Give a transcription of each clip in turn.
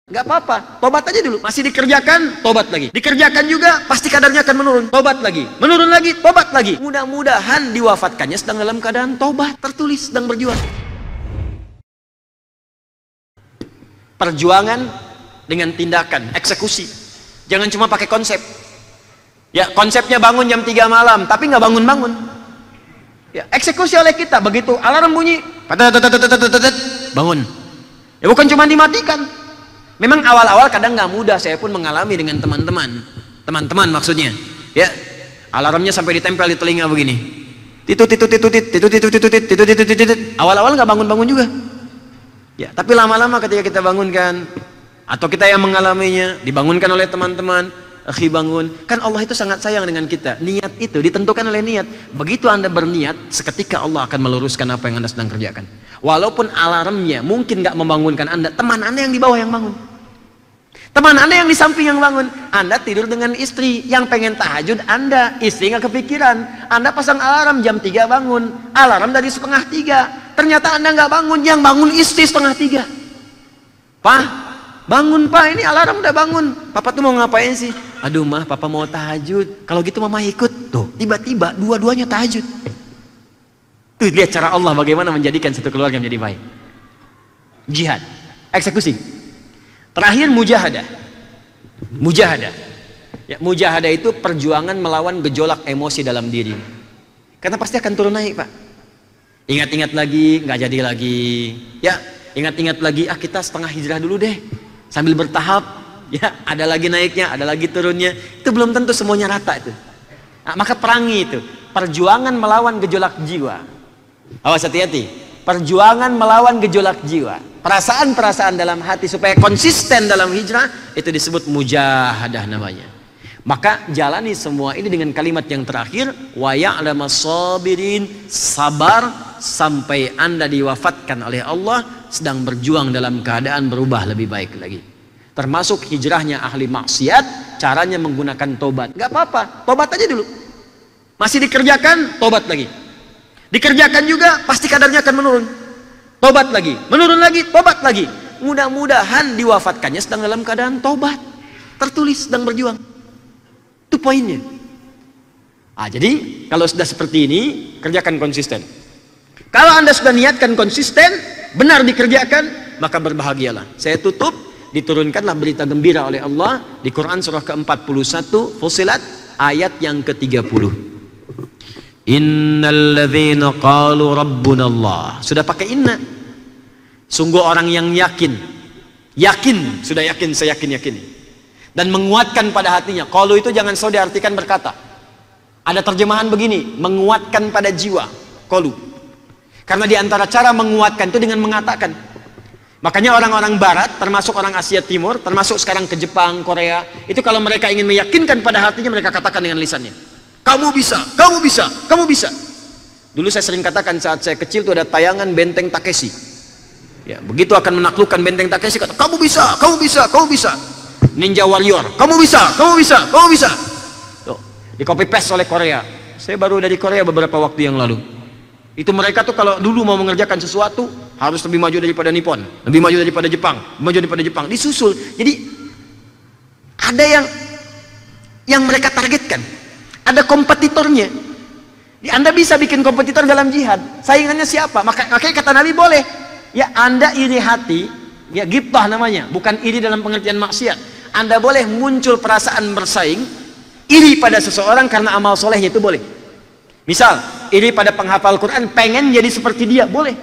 Nggak apa-apa, tobat aja dulu. Masih dikerjakan, tobat lagi. Dikerjakan juga, pasti kadarnya akan menurun. Tobat lagi, menurun lagi, tobat lagi. Mudah-mudahan diwafatkannya sedang dalam keadaan tobat. Tertulis sedang berjuang. Perjuangan dengan tindakan, eksekusi. Jangan cuma pakai konsep. Ya, konsepnya bangun jam 3 malam, tapi nggak bangun-bangun. Ya, eksekusi oleh kita. Begitu alarm bunyi, bangun. Ya, bukan cuma dimatikan. Memang awal-awal kadang nggak mudah, saya pun mengalami dengan teman-teman maksudnya. Ya, alarmnya sampai ditempel di telinga begini. Awal-awal nggak bangun-bangun juga. Ya, tapi lama-lama ketika kita bangunkan, atau kita yang mengalaminya, dibangunkan oleh teman-teman, akhi bangun, kan Allah itu sangat sayang dengan kita. Niat itu ditentukan oleh niat. Begitu Anda berniat, seketika Allah akan meluruskan apa yang Anda sedang kerjakan. Walaupun alarmnya mungkin nggak membangunkan Anda, teman Anda yang di bawah yang bangun. Teman Anda yang di samping yang bangun. Anda tidur dengan istri yang pengen tahajud, Anda, istri nggak kepikiran. Anda pasang alarm jam 3 bangun, alarm dari 2:30. Ternyata Anda nggak bangun, yang bangun istri 2:30. Pak, bangun Pak, ini alarm udah bangun. Papa tuh mau ngapain sih? Aduh mah, Papa mau tahajud. Kalau gitu Mama ikut. Tuh, tiba-tiba dua-duanya tahajud. Tuh, lihat cara Allah bagaimana menjadikan satu keluarga menjadi baik. Jihad, eksekusi. Terakhir mujahadah. Mujahadah. Ya, mujahadah itu perjuangan melawan gejolak emosi dalam diri. Karena pasti akan turun naik, Pak. Ingat-ingat lagi, nggak jadi lagi. Ya, ingat-ingat lagi, kita setengah hijrah dulu deh. Sambil bertahap, ya, ada lagi naiknya, ada lagi turunnya. Itu belum tentu semuanya rata itu. Nah, maka perangi itu. Perjuangan melawan gejolak jiwa. Awas, hati-hati. Perjuangan melawan gejolak jiwa. Perasaan-perasaan dalam hati supaya konsisten dalam hijrah, itu disebut mujahadah namanya. Maka jalani semua ini dengan kalimat yang terakhir, wa ya'lamas sabirin, sabar sampai Anda diwafatkan oleh Allah sedang berjuang dalam keadaan berubah lebih baik lagi. Termasuk hijrahnya ahli maksiat, caranya menggunakan tobat. Gak apa-apa, tobat aja dulu. Masih dikerjakan, tobat lagi. Dikerjakan juga, pasti kadarnya akan menurun. Tobat lagi, menurun lagi, tobat lagi. Mudah-mudahan diwafatkannya sedang dalam keadaan tobat. Tertulis sedang berjuang. Itu poinnya. Jadi kalau sudah seperti ini, kerjakan konsisten. Kalau Anda sudah niatkan konsisten, benar dikerjakan, maka berbahagialah. Saya tutup, diturunkanlah berita gembira oleh Allah di Quran surah ke-41 Fussilat ayat yang ke-30. Innalladzina qalu rabbunallah. Sudah pakai inna. Sungguh orang yang yakin, sudah yakin, saya yakin. Dan menguatkan pada hatinya. Qalu itu jangan saudara diartikan berkata. Ada terjemahan begini, menguatkan pada jiwa. Qalu. Karena di antara cara menguatkan itu dengan mengatakan. Makanya orang-orang barat, termasuk orang Asia Timur, termasuk sekarang ke Jepang, Korea, itu kalau mereka ingin meyakinkan pada hatinya, mereka katakan dengan lisannya. Kamu bisa, kamu bisa, kamu bisa. Dulu saya sering katakan saat saya kecil itu ada tayangan Benteng Takeshi. Ya, begitu akan menaklukkan Benteng Takeshi, kata, kamu bisa, kamu bisa, kamu bisa. Ninja Warrior, kamu bisa, kamu bisa, kamu bisa. Tuh, di copy paste oleh Korea. Saya baru dari Korea beberapa waktu yang lalu. Itu mereka tuh kalau dulu mau mengerjakan sesuatu harus lebih maju daripada Nippon, lebih maju daripada Jepang, maju daripada Jepang, disusul. Jadi ada yang mereka targetkan, ada kompetitornya. Anda bisa bikin kompetitor dalam jihad. Saingannya siapa? Makanya kata Nabi boleh. Ya, Anda iri hati, ya ghibtah namanya, bukan iri dalam pengertian maksiat. Anda boleh muncul perasaan bersaing, iri pada seseorang karena amal solehnya, itu boleh. Misal, iri pada penghafal Quran, pengen jadi seperti dia, boleh.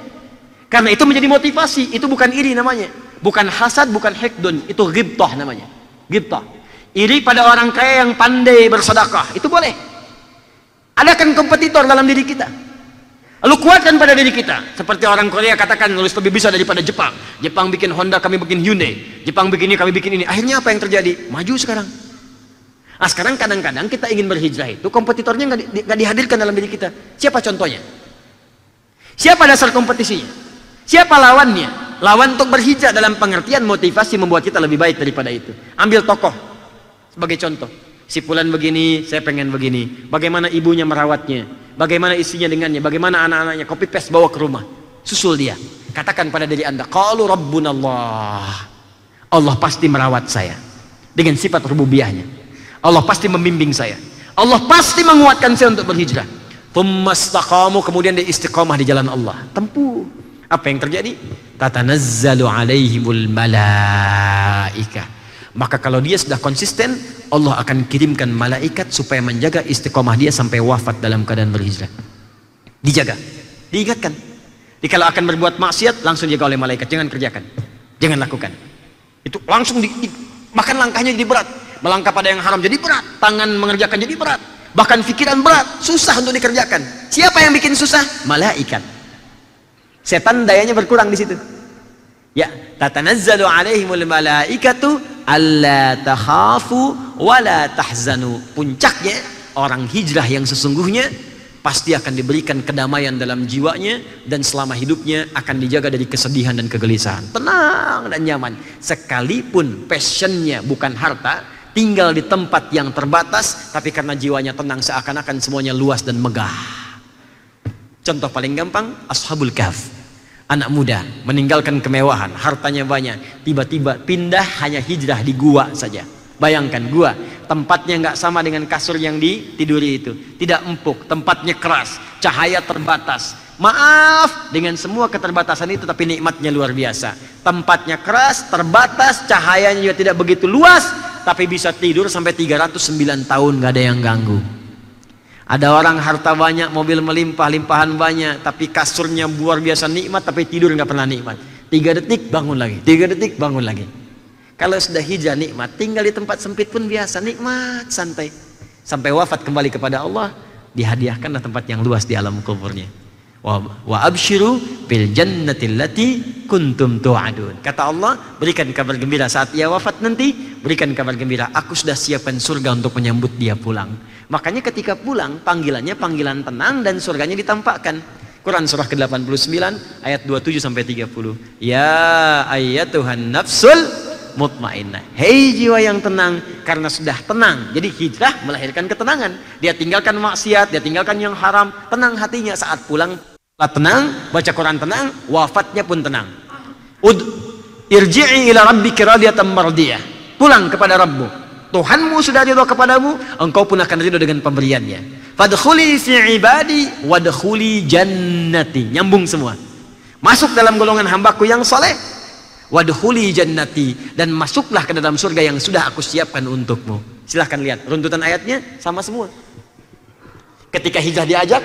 Karena itu menjadi motivasi, itu bukan iri namanya. Bukan hasad, bukan hikdun, itu ghibtah namanya. Ghibtah. Iri pada orang kaya yang pandai bersedekah, itu boleh. Adakan kompetitor dalam diri kita. Lalu kuatkan pada diri kita. Seperti orang Korea katakan, nulis lebih bisa daripada Jepang. Jepang bikin Honda, kami bikin Hyundai. Jepang bikin ini, kami bikin ini. Akhirnya apa yang terjadi? Maju sekarang. Nah, sekarang kadang-kadang kita ingin berhijrah itu kompetitornya nggak dihadirkan dalam diri kita. Siapa contohnya? Siapa dasar kompetisinya? Siapa lawannya? Lawan untuk berhijrah dalam pengertian motivasi membuat kita lebih baik daripada itu. Ambil tokoh sebagai contoh. Si fulan begini, saya pengen begini. Bagaimana ibunya merawatnya? Bagaimana istrinya dengannya? Bagaimana anak-anaknya? Copy paste bawa ke rumah. Susul dia. Katakan pada diri Anda, qalu rabbunallah. Allah pasti merawat saya dengan sifat rububiyahnya. Allah pasti membimbing saya. Allah pasti menguatkan saya untuk berhijrah. Tsumastaqamu, kemudian dia istiqamah di jalan Allah. Tempuh. Apa yang terjadi? Tatanazzalu alaihimul malaikah. Maka kalau dia sudah konsisten, Allah akan kirimkan malaikat supaya menjaga istiqamah dia sampai wafat dalam keadaan berhijrah. Dijaga, diingatkan. Jadi kalau akan berbuat maksiat, langsung dijaga oleh malaikat. Jangan kerjakan, jangan lakukan. Itu langsung bahkan langkahnya jadi berat. Melangkah pada yang haram jadi berat, tangan mengerjakan jadi berat, bahkan pikiran berat, susah untuk dikerjakan. Siapa yang bikin susah? Malaikat. Setan dayanya berkurang di situ. Ya, tatanazzalu alaihimul malaikatu alla takhafu wala tahzanu. Puncaknya orang hijrah yang sesungguhnya pasti akan diberikan kedamaian dalam jiwanya, dan selama hidupnya akan dijaga dari kesedihan dan kegelisahan. Tenang dan nyaman. Sekalipun passionnya bukan harta, tinggal di tempat yang terbatas, tapi karena jiwanya tenang, seakan-akan semuanya luas dan megah. Contoh paling gampang, Ashabul Kahf. Anak muda meninggalkan kemewahan, hartanya banyak, tiba-tiba pindah hanya hijrah di gua saja. Bayangkan gua, tempatnya nggak sama dengan kasur yang ditiduri itu, tidak empuk, tempatnya keras, cahaya terbatas. Maaf, dengan semua keterbatasan itu tapi nikmatnya luar biasa. Tempatnya keras, terbatas, cahayanya juga tidak begitu luas, tapi bisa tidur sampai 309 tahun nggak ada yang ganggu. Ada orang harta banyak, mobil melimpah, limpahan banyak, tapi kasurnya luar biasa nikmat, tapi tidur nggak pernah nikmat. 3 detik bangun lagi, 3 detik bangun lagi. Kalau sudah hijrah nikmat, tinggal di tempat sempit pun biasa, nikmat, santai. Sampai wafat kembali kepada Allah, dihadiahkanlah tempat yang luas di alam kuburnya. Wa abshiru bil jannati allati kuntum tu'adun. Kata Allah, berikan kabar gembira saat ia wafat nanti, berikan kabar gembira, aku sudah siapkan surga untuk menyambut dia pulang. Makanya ketika pulang, panggilannya panggilan tenang dan surganya ditampakkan. Quran surah ke-89 ayat 27 sampai 30. Ya ayyatuhan nafsul mutmainnah, hei jiwa yang tenang, karena sudah tenang. Jadi hijrah melahirkan ketenangan. Dia tinggalkan maksiat, dia tinggalkan yang haram, tenang hatinya. Saat pulang tenang, baca Quran tenang, wafatnya pun tenang. Irji'i ila rabbiki radiyatan mardiyah. Pulang kepada Rabbmu. Tuhanmu sudah ridho kepadamu, engkau pun akan ridho dengan pemberiannya. Fadkhuli fi ibadi wadkhuli jannati. Nyambung semua. Masuk dalam golongan hambaku yang soleh. Wadkhuli jannati, dan masuklah ke dalam surga yang sudah aku siapkan untukmu. Silahkan lihat runtutan ayatnya sama semua. Ketika hijrah diajak,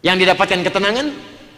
yang didapatkan ketenangan,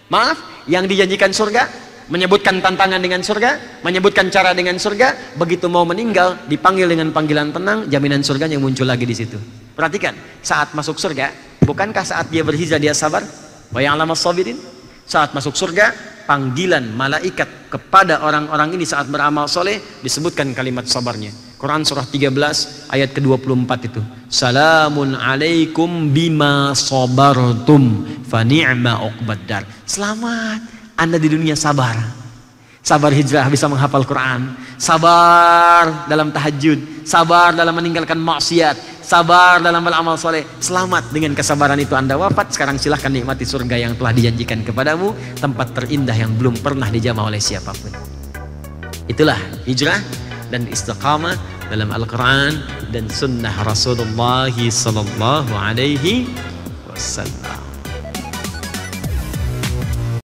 maaf, yang dijanjikan surga, menyebutkan tantangan dengan surga, menyebutkan cara dengan surga. Begitu mau meninggal, dipanggil dengan panggilan tenang, jaminan surganya muncul lagi di situ. Perhatikan, saat masuk surga, bukankah saat dia berhijrah dia sabar? Wa ya'lamas sabirin. Saat masuk surga, panggilan malaikat kepada orang-orang ini saat beramal soleh, disebutkan kalimat sabarnya. Quran surah 13 ayat ke-24 itu. Salamun alaikum bima sabartum fa ni'ma uqbaddar. Selamat, Anda di dunia sabar. Sabar hijrah, bisa menghafal Quran, sabar dalam tahajud, sabar dalam meninggalkan maksiat, sabar dalam beramal soleh. Selamat dengan kesabaran itu Anda wafat. Sekarang silahkan nikmati surga yang telah dijanjikan kepadamu, tempat terindah yang belum pernah dijamah oleh siapapun. Itulah hijrah dan istiqamah dalam Al-Quran dan sunnah Rasulullah sallallahu alaihi wasallam.